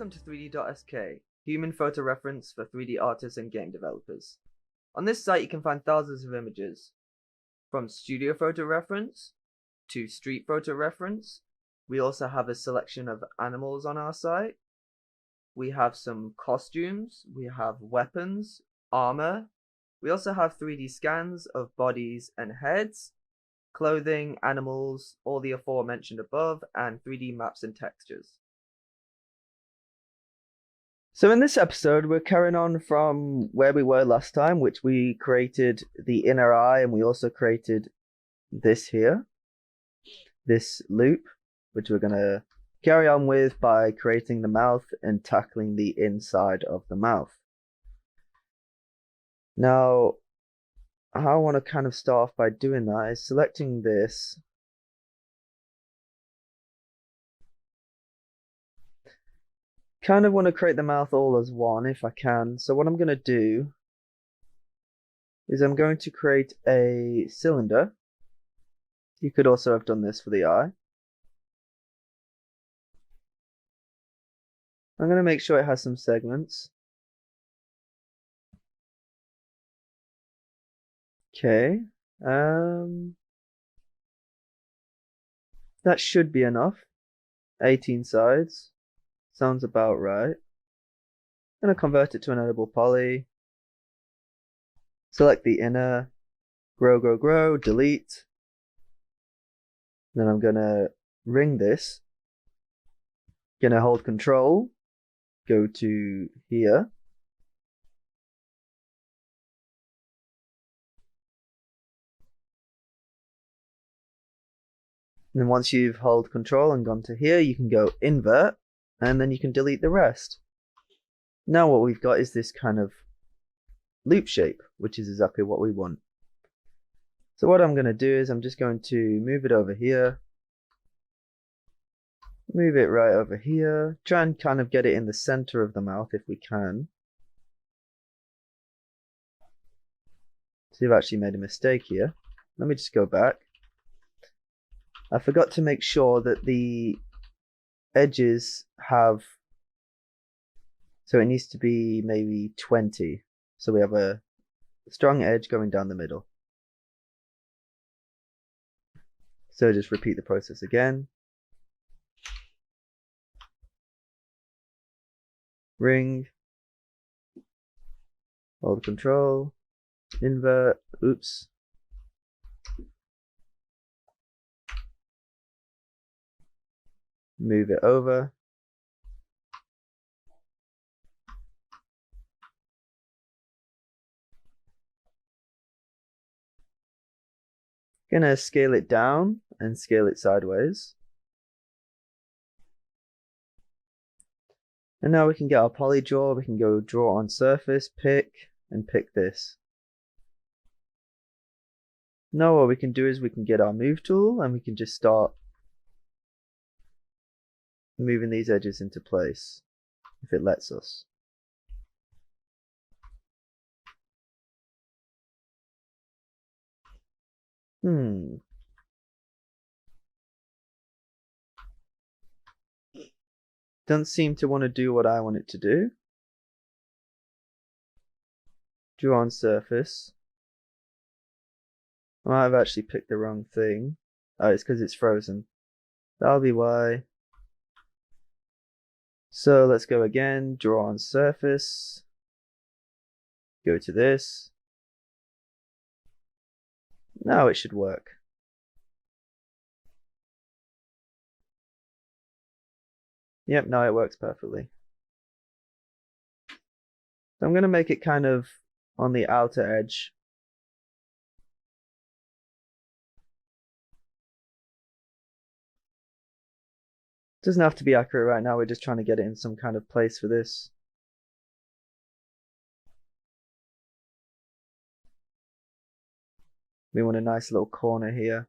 Welcome to 3D.sk, human photo reference for 3D artists and game developers. On this site you can find thousands of images, from studio photo reference to street photo reference. We also have a selection of animals on our site. We have some costumes, we have weapons, armor. We also have 3D scans of bodies and heads, clothing, animals, all the aforementioned above, and 3D maps and textures. So in this episode, we're carrying on from where we were last time, which we created the inner eye, and we also created this here, this loop, which we're going to carry on with by creating the mouth and tackling the inside of the mouth. Now, how I want to kind of start off by doing that is selecting this. Kind of want to create the mouth all as one if I can. So what I'm going to do is I'm going to create a cylinder. You could also have done this for the eye. I'm going to make sure it has some segments. Okay. That should be enough. 18 sides. Sounds about right. I'm going to convert it to an editable poly. Select the inner, grow, delete. Then I'm going to ring this. Going to hold control, go to here. And then once you've held control and gone to here, you can go invert, and then you can delete the rest. Now what we've got is this kind of loop shape, which is exactly what we want. So what I'm going to do is I'm just going to move it over here, move it right over here, try and kind of get it in the center of the mouth if we can. See, I've actually made a mistake here. Let me just go back. I forgot to make sure that the edges have, so it needs to be maybe 20. So we have a strong edge going down the middle. So just repeat the process again. Ring, hold control, invert, oops. Move it over. Gonna scale it down and scale it sideways. And now we can get our poly draw. We can go draw on surface, pick, and pick this. Now what we can do is we can get our move tool and we can just start moving these edges into place if it lets us. Doesn't seem to want to do what I want it to do. Draw on surface. I might have actually picked the wrong thing. Oh, it's because it's frozen. That'll be why. So let's go again. Draw on surface. Go to this. Now it should work. Yep, now it works perfectly. So I'm going to make it kind of on the outer edge. Doesn't have to be accurate right now, we're just trying to get it in some kind of place for this. We want a nice little corner here.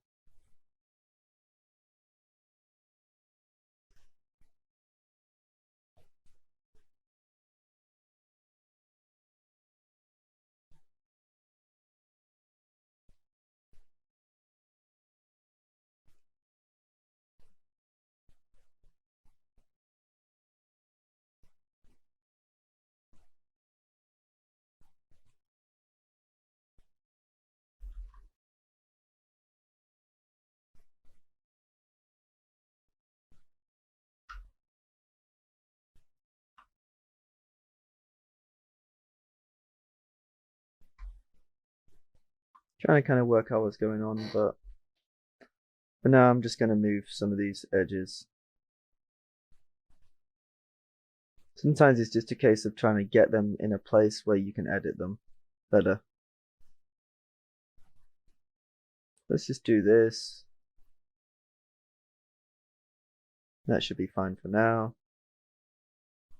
Trying to kind of work out what's going on, but for now I'm just going to move some of these edges. Sometimes it's just a case of trying to get them in a place where you can edit them better. Let's just do this. That should be fine for now.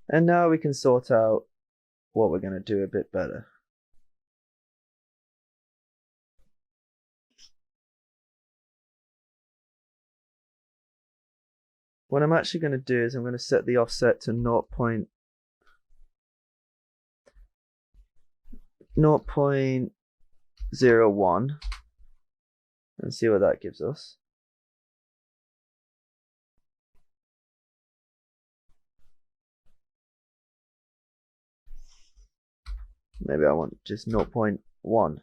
And now we can sort out what we're going to do a bit better. What I'm actually going to do is I'm going to set the offset to 0.01 and see what that gives us. Maybe I want just 0.1.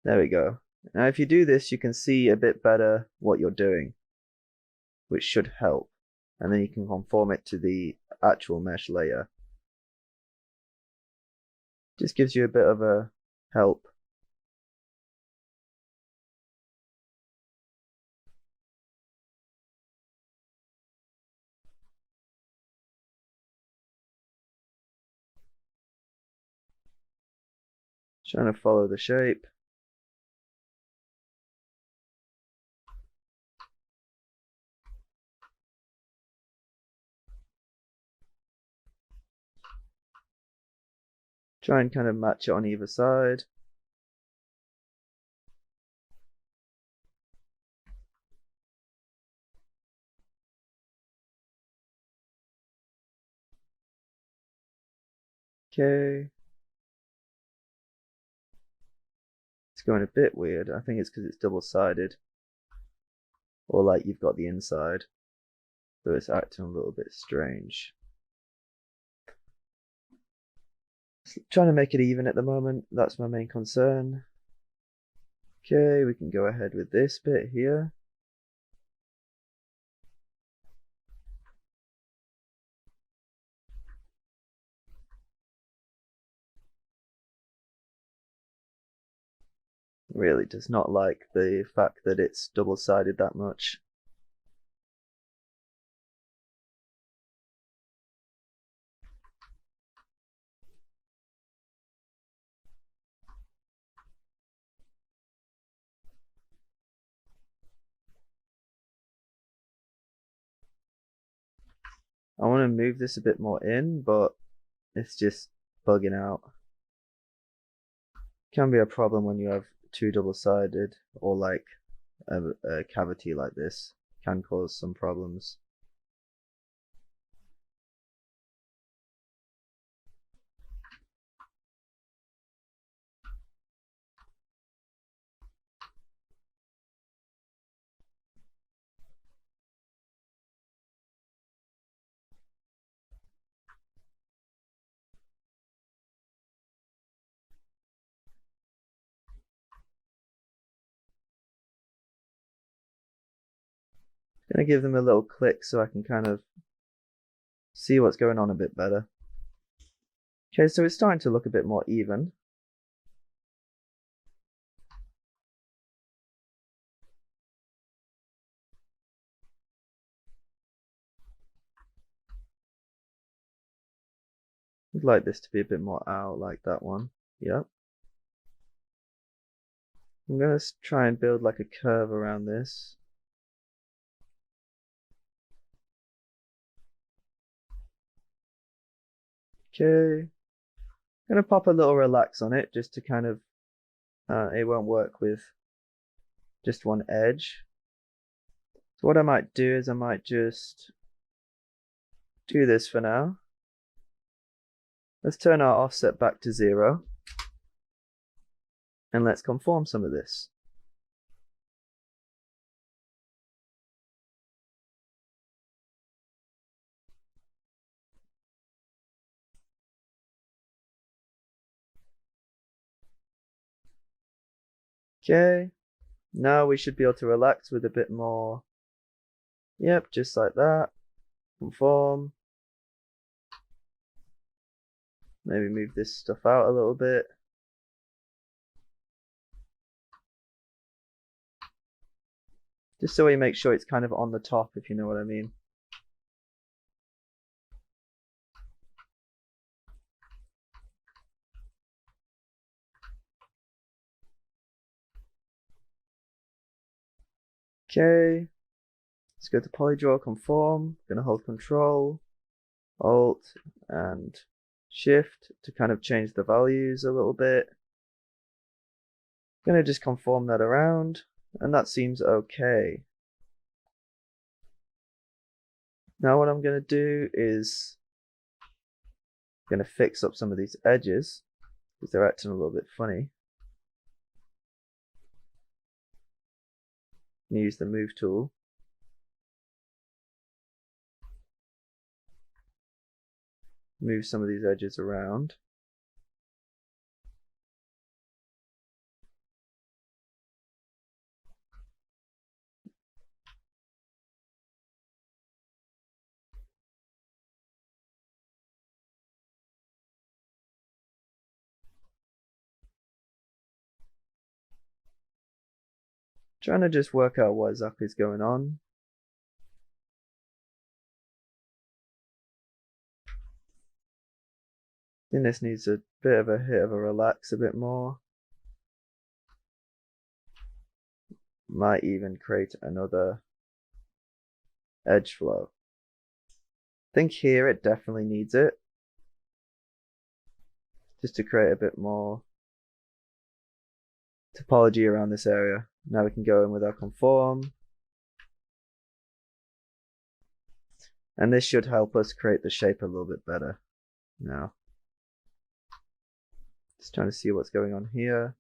There we go. Now if you do this, you can see a bit better what you're doing, which should help. And then you can conform it to the actual mesh layer. Just gives you a bit of a help. Trying to follow the shape. Try and kind of match it on either side. Okay. It's going a bit weird. I think it's because it's double-sided. Or like you've got the inside. So it's acting a little bit strange. Trying to make it even at the moment. That's my main concern. Okay, we can go ahead with this bit here. Really does not like the fact that it's double-sided that much. I want to move this a bit more in, but it's just bugging out. Can be a problem when you have two double-sided or like a cavity like this. Can cause some problems. Gonna give them a little click so I can kind of see what's going on a bit better. Okay, so it's starting to look a bit more even. I'd like this to be a bit more out like that one. Yep. I'm gonna try and build like a curve around this. Okay. I'm gonna pop a little relax on it just to kind of it won't work with just one edge. So what I might do is I might just do this for now. Let's turn our offset back to 0. And let's conform some of this. Okay, now we should be able to relax with a bit more. Yep, just like that. Conform. Maybe move this stuff out a little bit. Just so we make sure it's kind of on the top, if you know what I mean. Okay, let's go to polydraw conform. I'm gonna hold Control, Alt, and Shift to kind of change the values a little bit. I'm gonna just conform that around, and that seems okay. Now what I'm gonna do is I'm gonna fix up some of these edges because they're acting a little bit funny. Use the move tool. Move some of these edges around. Trying to just work out what exactly is going on. I think this needs a bit of a hit of a relax a bit more. Might even create another edge flow. I think here it definitely needs it. Just to create a bit more topology around this area. Now we can go in with our conform. And this should help us create the shape a little bit better. Now, just trying to see what's going on here.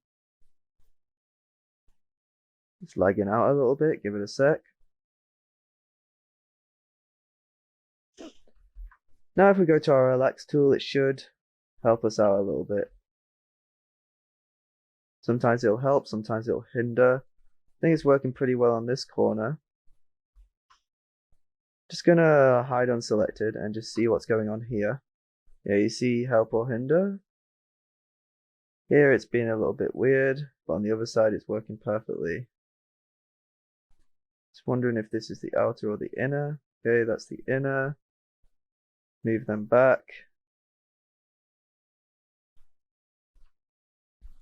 It's lagging out a little bit, give it a sec. Now if we go to our relax tool, it should help us out a little bit. Sometimes it'll help, sometimes it'll hinder. I think it's working pretty well on this corner. Just gonna hide unselected and just see what's going on here. Yeah, you see help or hinder? Here it's being a little bit weird, but on the other side it's working perfectly. Just wondering if this is the outer or the inner. Okay, that's the inner. Move them back.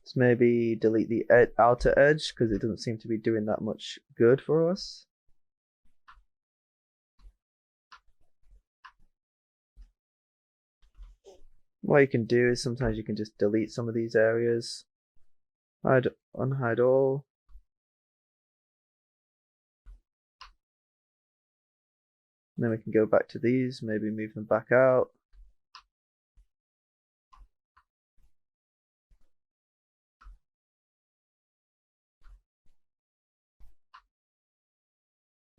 Let's maybe delete the outer edge because it doesn't seem to be doing that much good for us. What you can do is sometimes you can just delete some of these areas. Unhide all. And then we can go back to these, maybe move them back out.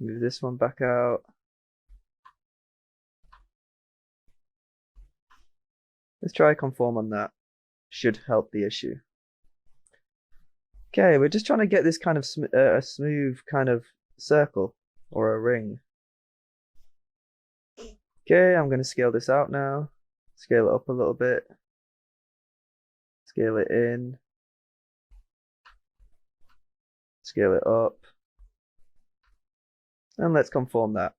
Move this one back out. Let's try conform on that. Should help the issue. Okay, we're just trying to get this kind of a smooth kind of circle or a ring. Okay, I'm going to scale this out now. Scale it up a little bit. Scale it in. Scale it up. And let's conform that.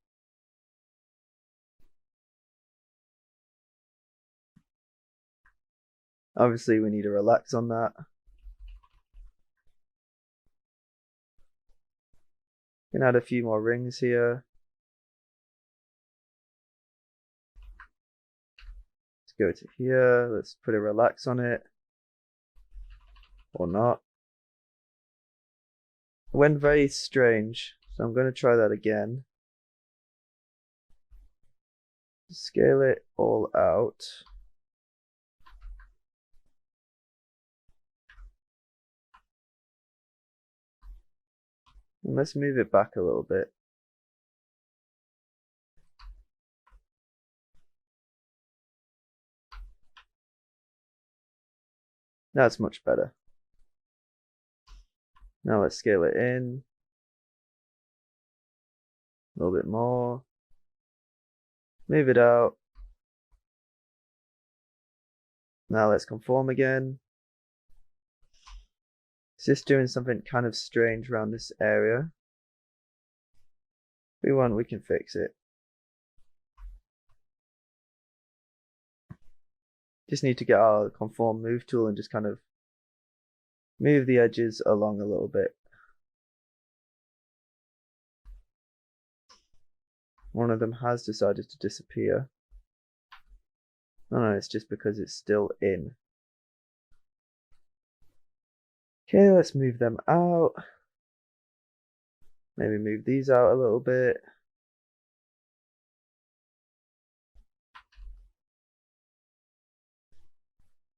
Obviously, we need to relax on that. Can add a few more rings here. Let's go to here. Let's put a relax on it. Or not. It went very strange, so I'm going to try that again. Scale it all out. And let's move it back a little bit. That's much better. Now let's scale it in. A little bit more. Move it out. Now let's conform again. It's just doing something kind of strange around this area. If we want, we can fix it. Just need to get our conform move tool and just kind of move the edges along a little bit. One of them has decided to disappear. Oh no, it's just because it's still in. Okay, let's move them out. Maybe move these out a little bit.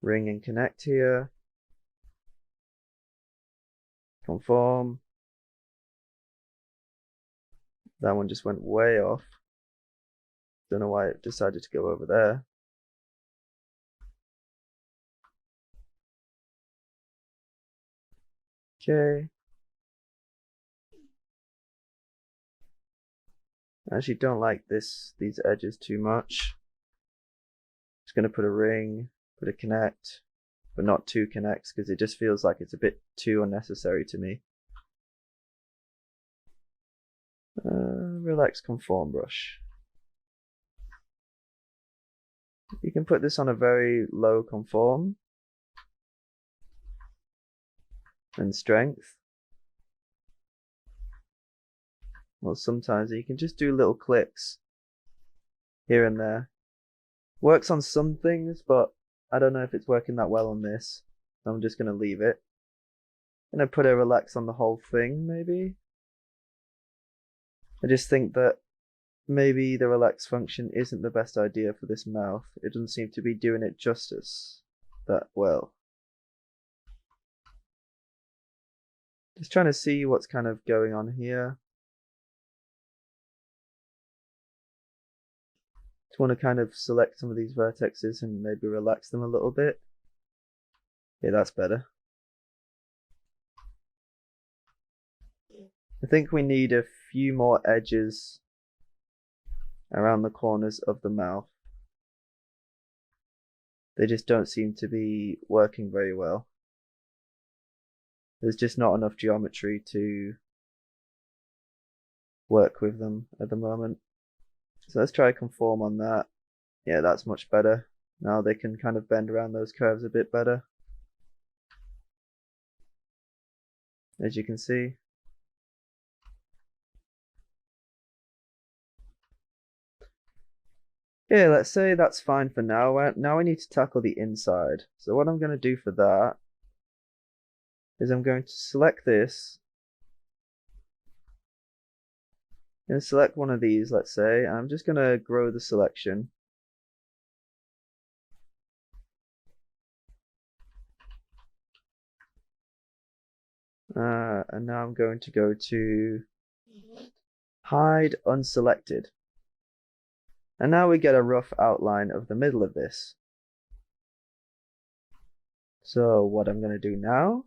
Ring and connect here. Conform. That one just went way off. Don't know why it decided to go over there. Okay. I actually don't like these edges too much. Just gonna put a ring, put a connect, but not two connects because it just feels like it's a bit too unnecessary to me. Relax conform brush. You can put this on a very low conform and strength. Well, sometimes you can just do little clicks here and there. Works on some things, but I don't know if it's working that well on this. So I'm just gonna leave it. I'm gonna put a relax on the whole thing, maybe. I just think that maybe the relax function isn't the best idea for this mouth. It doesn't seem to be doing it justice that well. Just trying to see what's kind of going on here. Just want to kind of select some of these vertexes and maybe relax them a little bit. Yeah, that's better. I think we need a few more edges around the corners of the mouth. They just don't seem to be working very well. There's just not enough geometry to work with them at the moment. So let's try conform on that. Yeah, that's much better. Now they can kind of bend around those curves a bit better. As you can see. Yeah, let's say that's fine for now. Now I need to tackle the inside. So what I'm going to do for that is I'm going to select this. I'm going to select one of these, let's say, and I'm just going to grow the selection. And now I'm going to go to hide unselected. And now we get a rough outline of the middle of this. So what I'm going to do now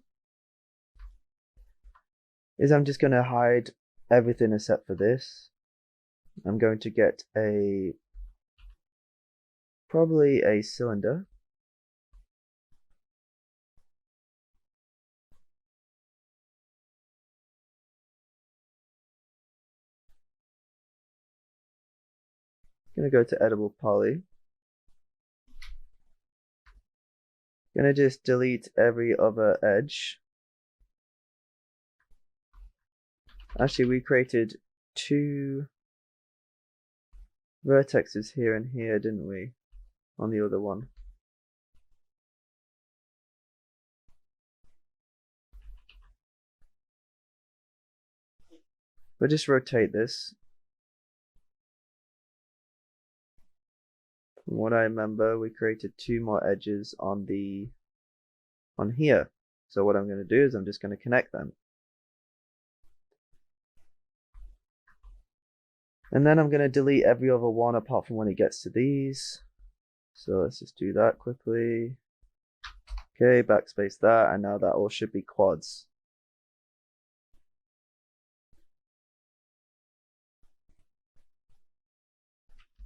is I'm just going to hide everything except for this. I'm going to get probably a cylinder. Gonna go to editable poly. Gonna just delete every other edge. Actually, we created two vertexes here and here, didn't we? On the other one. We'll just rotate this. From what I remember, we created two more edges on here. So what I'm going to do is I'm just going to connect them. And then I'm going to delete every other one apart from when it gets to these. So let's just do that quickly. Okay, backspace that, and now that all should be quads.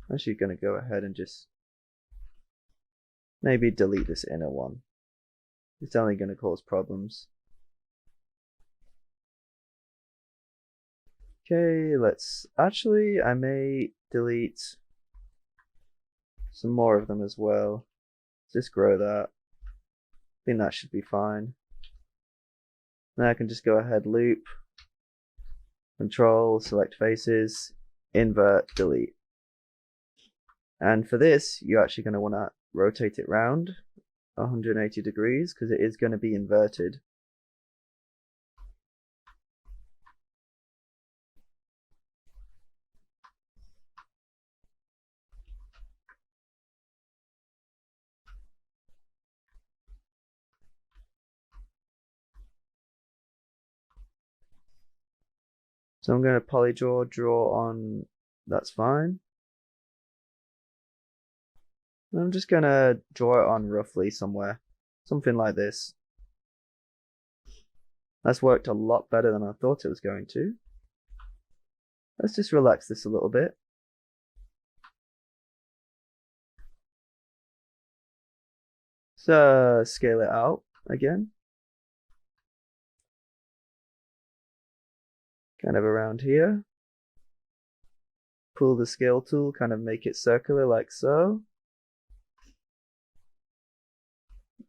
I'm actually going to go ahead and just maybe delete this inner one. It's only going to cause problems. Okay, I may delete some more of them as well. Just grow that. I think that should be fine. Then I can just go ahead, loop, control, select faces, invert, delete. And for this, you're actually going to want to rotate it round 180 degrees because it is going to be inverted. So I'm going to draw on, that's fine. I'm just going to draw it on roughly somewhere, something like this. That's worked a lot better than I thought it was going to. Let's just relax this a little bit. So scale it out again. Kind of around here. Pull the scale tool, kind of make it circular like so.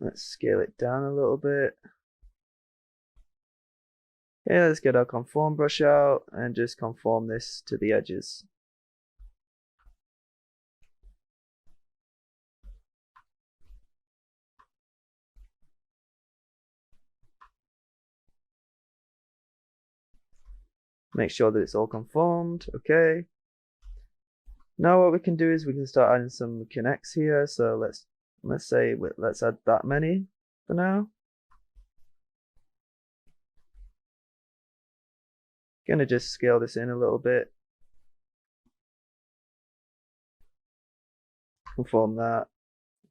Let's scale it down a little bit. Okay, let's get our conform brush out and just conform this to the edges. Make sure that it's all conformed. Okay. Now what we can do is we can start adding some connects here. So let's add that many for now. Gonna just scale this in a little bit. Conform that.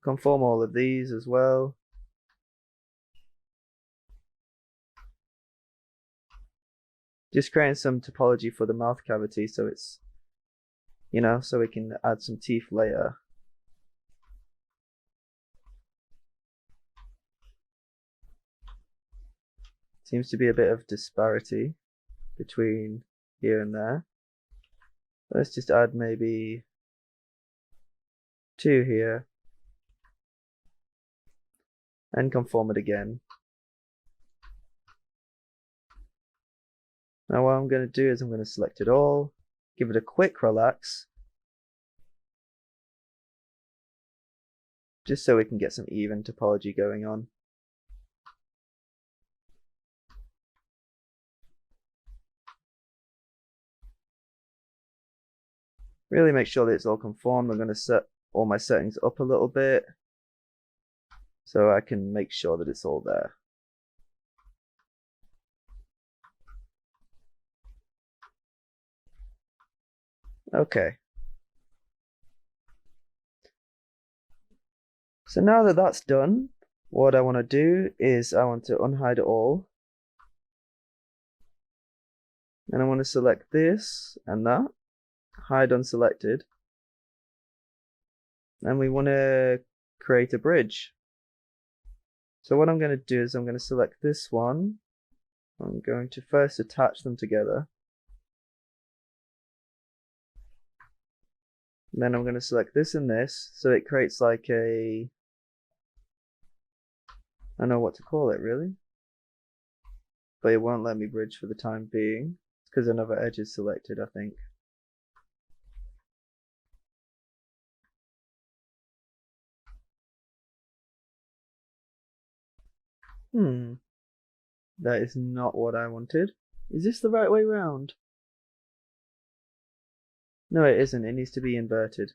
Conform all of these as well. Just creating some topology for the mouth cavity so it's, so we can add some teeth later. Seems to be a bit of disparity between here and there. Let's just add maybe 2 here and conform it again. Now what I'm going to do is I'm going to select it all, give it a quick relax, just so we can get some even topology going on. Really make sure that it's all conformed. I'm going to set all my settings up a little bit so I can make sure that it's all there. Okay. So now that that's done, what I want to do is I want to unhide it all. And I want to select this and that, hide unselected. And we want to create a bridge. So what I'm going to do is I'm going to select this one. I'm going to first attach them together. And then I'm going to select this and this, so it creates like I don't know what to call it really. But it won't let me bridge for the time being. It's because another edge is selected, I think. That is not what I wanted. Is this the right way round? No, it isn't. It needs to be inverted.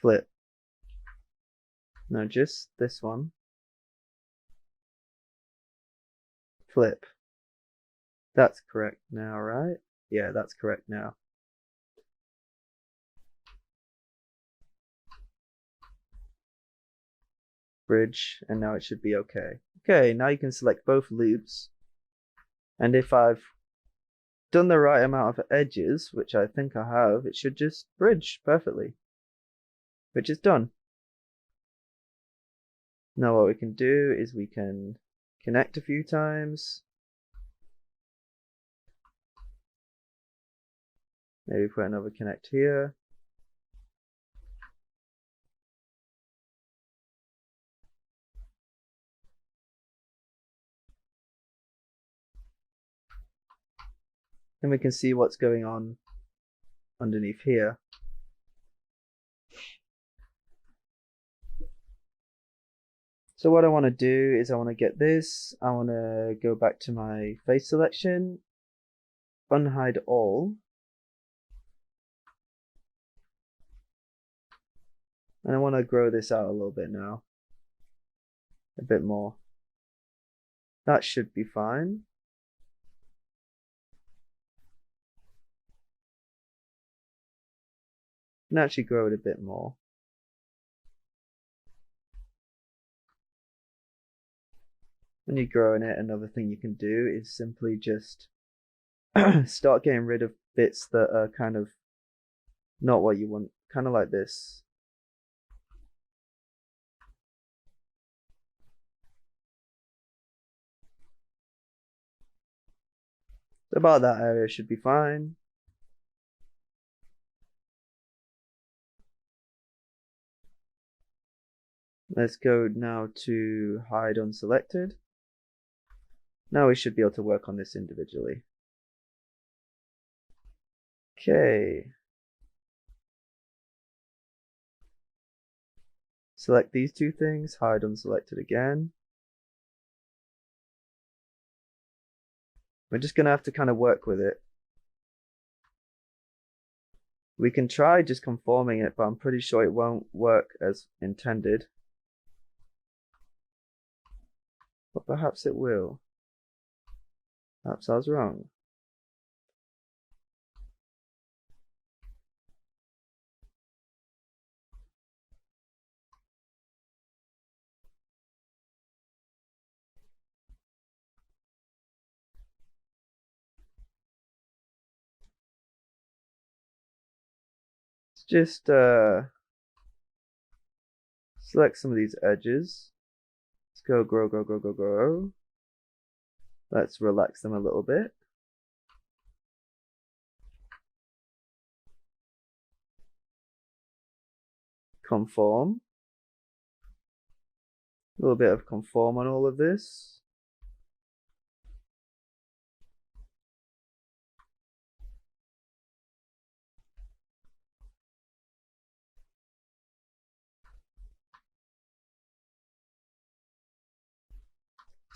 Flip. No, just this one. Flip. That's correct now, right? Yeah, that's correct now. Bridge, and now it should be okay. Okay, now you can select both loops. And if I've done the right amount of edges, which I think I have, it should just bridge perfectly. which is done. Now what we can do is we can connect a few times. Maybe put another connect here. And we can see what's going on underneath here. So what I want to do is I want to get this. I want to go back to my face selection, unhide all. And I want to grow this out a little bit now. A bit more. That should be fine. And actually grow it a bit more. When you're growing it, another thing you can do is simply just start getting rid of bits that are kind of not what you want, kind of like this. About that area should be fine. Let's go now to hide unselected. Now we should be able to work on this individually. Okay. Select these two things, hide unselected again. We're just going to have to kind of work with it. We can try just conforming it, but I'm pretty sure it won't work as intended. But perhaps it will. Perhaps I was wrong. Let's just select some of these edges. Let's go grow, grow, grow, grow, grow. Let's relax them a little bit. Conform. A little bit of conform on all of this.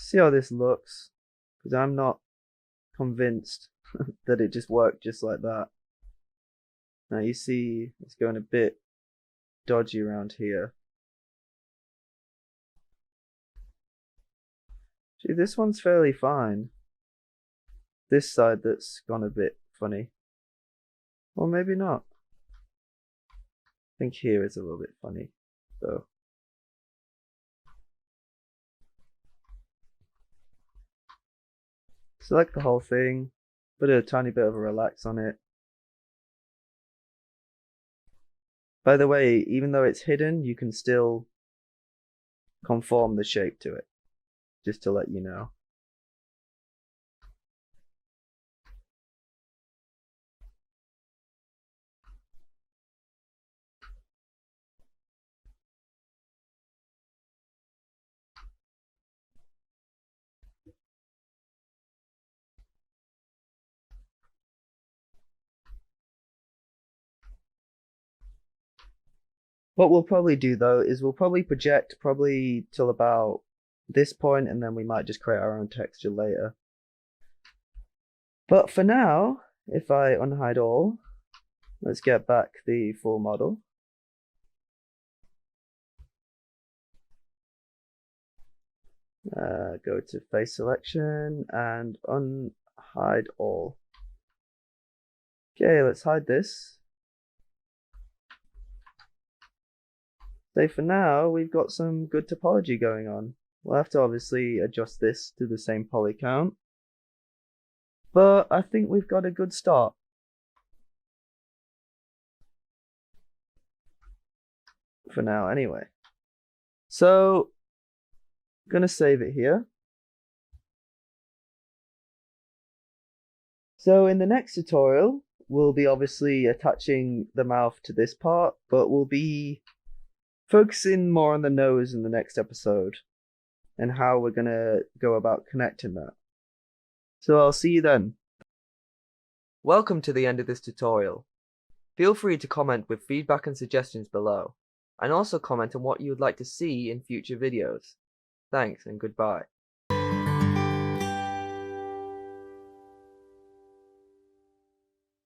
See how this looks, because I'm not convinced that it just worked just like that. Now you see it's going a bit dodgy around here. Gee, this one's fairly fine. This side that's gone a bit funny. Or maybe not. I think here is a little bit funny, though. Select the whole thing, put a tiny bit of a relax on it. By the way, even though it's hidden, you can still conform the shape to it, just to let you know. What we'll probably do though is we'll probably project probably till about this point, and then we might just create our own texture later. But for now, if I unhide all, let's get back the full model. Go to face selection and unhide all. Okay, let's hide this. So for now, we've got some good topology going on. We'll have to obviously adjust this to the same poly count, but I think we've got a good start. for now anyway. So, I'm going to save it here. So in the next tutorial, we'll be obviously attaching the mouth to this part, but we'll be focusing more on the nose in the next episode and how we're going to go about connecting that. So I'll see you then. Welcome to the end of this tutorial. Feel free to comment with feedback and suggestions below, and also comment on what you would like to see in future videos. Thanks and goodbye.